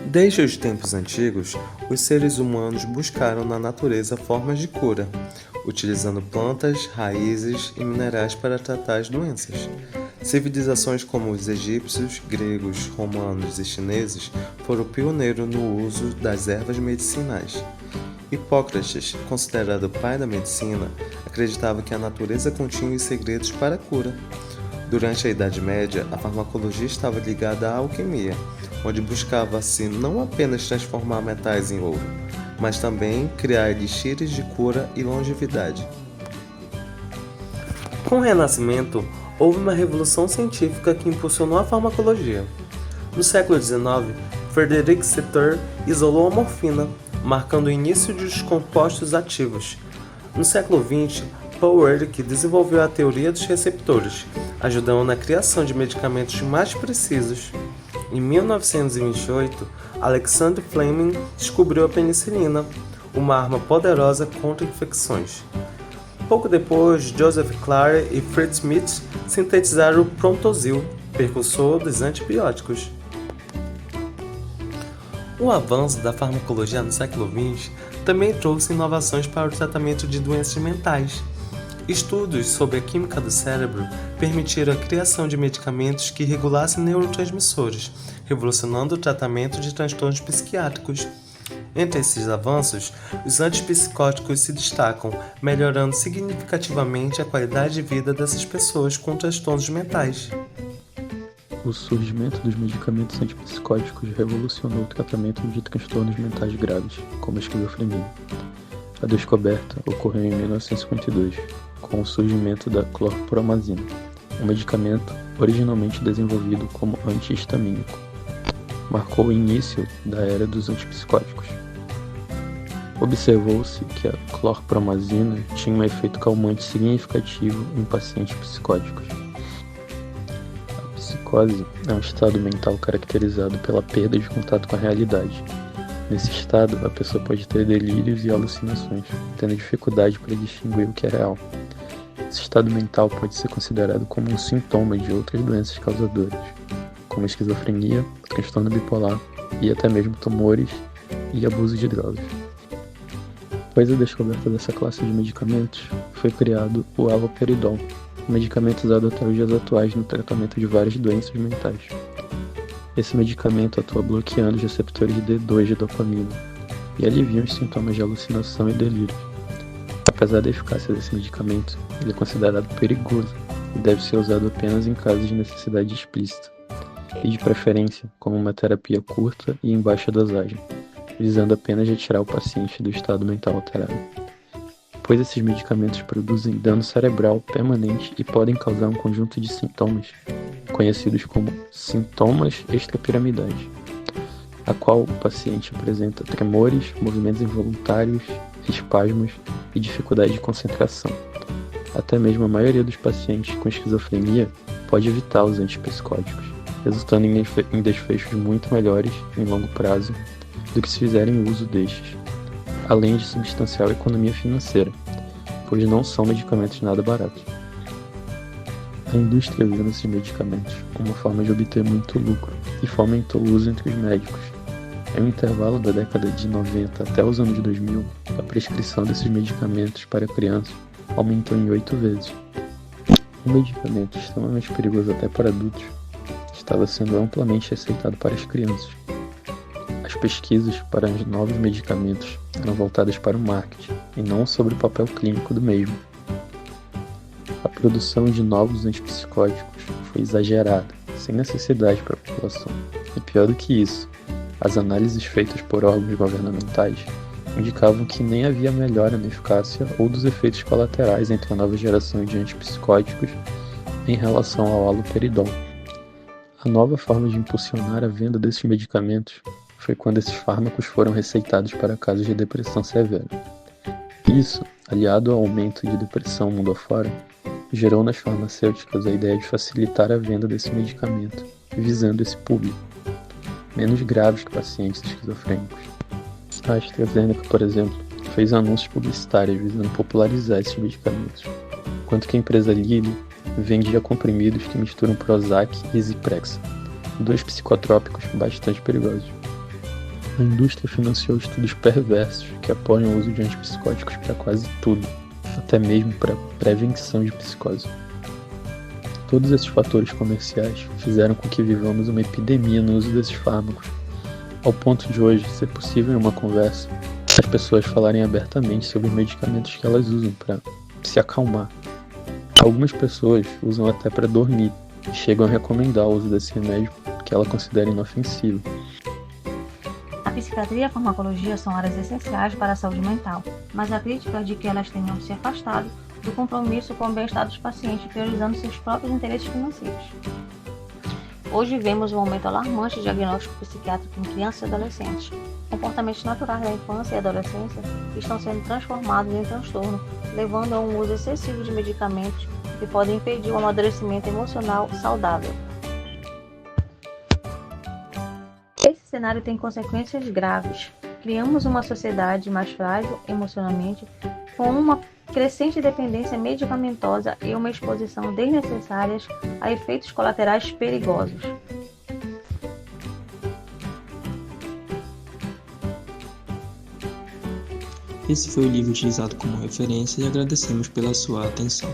Desde os tempos antigos, os seres humanos buscaram na natureza formas de cura, utilizando plantas, raízes e minerais para tratar as doenças. Civilizações como os egípcios, gregos, romanos e chineses foram pioneiros no uso das ervas medicinais. Hipócrates, considerado o pai da medicina, acreditava que a natureza continha os segredos para a cura. Durante a Idade Média, a farmacologia estava ligada à alquimia, onde buscava-se não apenas transformar metais em ouro, mas também criar elixires de cura e longevidade. Com o Renascimento, houve uma revolução científica que impulsionou a farmacologia. No século XIX, Frederick Setter isolou a morfina, marcando o início dos compostos ativos. No século XX, Paul Ehrlich desenvolveu a teoria dos receptores, ajudando na criação de medicamentos mais precisos. Em 1928, Alexander Fleming descobriu a penicilina, uma arma poderosa contra infecções. Pouco depois, Joseph Clare e Fritz Schmidt sintetizaram o Prontosil, precursor dos antibióticos. O avanço da farmacologia no século XX também trouxe inovações para o tratamento de doenças mentais. Estudos sobre a química do cérebro permitiram a criação de medicamentos que regulassem neurotransmissores, revolucionando o tratamento de transtornos psiquiátricos. Entre esses avanços, os antipsicóticos se destacam, melhorando significativamente a qualidade de vida dessas pessoas com transtornos mentais. O surgimento dos medicamentos antipsicóticos revolucionou o tratamento de transtornos mentais graves, como a esquizofrenia. A descoberta ocorreu em 1952, com o surgimento da clorpromazina, um medicamento originalmente desenvolvido como antihistamínico. Marcou o início da era dos antipsicóticos. Observou-se que a clorpromazina tinha um efeito calmante significativo em pacientes psicóticos. A psicose é um estado mental caracterizado pela perda de contato com a realidade. Nesse estado, a pessoa pode ter delírios e alucinações, tendo dificuldade para distinguir o que é real. Esse estado mental pode ser considerado como um sintoma de outras doenças causadoras, como esquizofrenia, transtorno bipolar e até mesmo tumores e abuso de drogas. Após a descoberta dessa classe de medicamentos, foi criado o haloperidol, um medicamento usado até os dias atuais no tratamento de várias doenças mentais. Esse medicamento atua bloqueando os receptores D2 de dopamina e alivia os sintomas de alucinação e delírio. Apesar da eficácia desse medicamento, ele é considerado perigoso e deve ser usado apenas em casos de necessidade explícita, e de preferência como uma terapia curta e em baixa dosagem, visando apenas retirar o paciente do estado mental alterado. Pois esses medicamentos produzem dano cerebral permanente e podem causar um conjunto de sintomas, conhecidos como sintomas extrapiramidais, a qual o paciente apresenta tremores, movimentos involuntários, espasmos e dificuldade de concentração. Até mesmo a maioria dos pacientes com esquizofrenia pode evitar os antipsicóticos, resultando em desfechos muito melhores em longo prazo do que se fizerem uso destes, além de substancial economia financeira, pois não são medicamentos nada baratos. A indústria viu nesses medicamentos uma forma de obter muito lucro e fomentou o uso entre os médicos. Em um intervalo da década de 90 até os anos 2000, a prescrição desses medicamentos para crianças aumentou em 8 vezes. Um medicamento extremamente perigoso até para adultos estava sendo amplamente aceitado para as crianças. As pesquisas para os novos medicamentos eram voltadas para o marketing e não sobre o papel clínico do mesmo. A produção de novos antipsicóticos foi exagerada, sem necessidade para a população. E pior do que isso, as análises feitas por órgãos governamentais indicavam que nem havia melhora na eficácia ou dos efeitos colaterais entre a nova geração de antipsicóticos em relação ao haloperidol. A nova forma de impulsionar a venda desses medicamentos foi quando esses fármacos foram receitados para casos de depressão severa. Isso, aliado ao aumento de depressão mundo afora, gerou nas farmacêuticas a ideia de facilitar a venda desse medicamento, visando esse público, menos graves que pacientes esquizofrênicos. A AstraZeneca, por exemplo, fez anúncios publicitários visando popularizar esses medicamentos, enquanto que a empresa Lilly vendia comprimidos que misturam Prozac e Zyprexa, dois psicotrópicos bastante perigosos. A indústria financiou estudos perversos que apoiam o uso de antipsicóticos para quase tudo, até mesmo para prevenção de psicose. Todos esses fatores comerciais fizeram com que vivamos uma epidemia no uso desses fármacos, ao ponto de hoje ser possível em uma conversa as pessoas falarem abertamente sobre os medicamentos que elas usam para se acalmar. Algumas pessoas usam até para dormir e chegam a recomendar o uso desse remédio que ela considera inofensivo. A psiquiatria e a farmacologia são áreas essenciais para a saúde mental, mas a crítica é de que elas tenham se afastado do compromisso com o bem-estar dos pacientes, priorizando seus próprios interesses financeiros. Hoje vemos um aumento alarmante de diagnóstico psiquiátrico em crianças e adolescentes. Comportamentos naturais da infância e adolescência estão sendo transformados em transtorno, levando a um uso excessivo de medicamentos que podem impedir o amadurecimento emocional saudável. Esse cenário tem consequências graves. Criamos uma sociedade mais frágil emocionalmente, com uma crescente dependência medicamentosa e uma exposição desnecessária a efeitos colaterais perigosos. Esse foi o livro utilizado como referência e agradecemos pela sua atenção.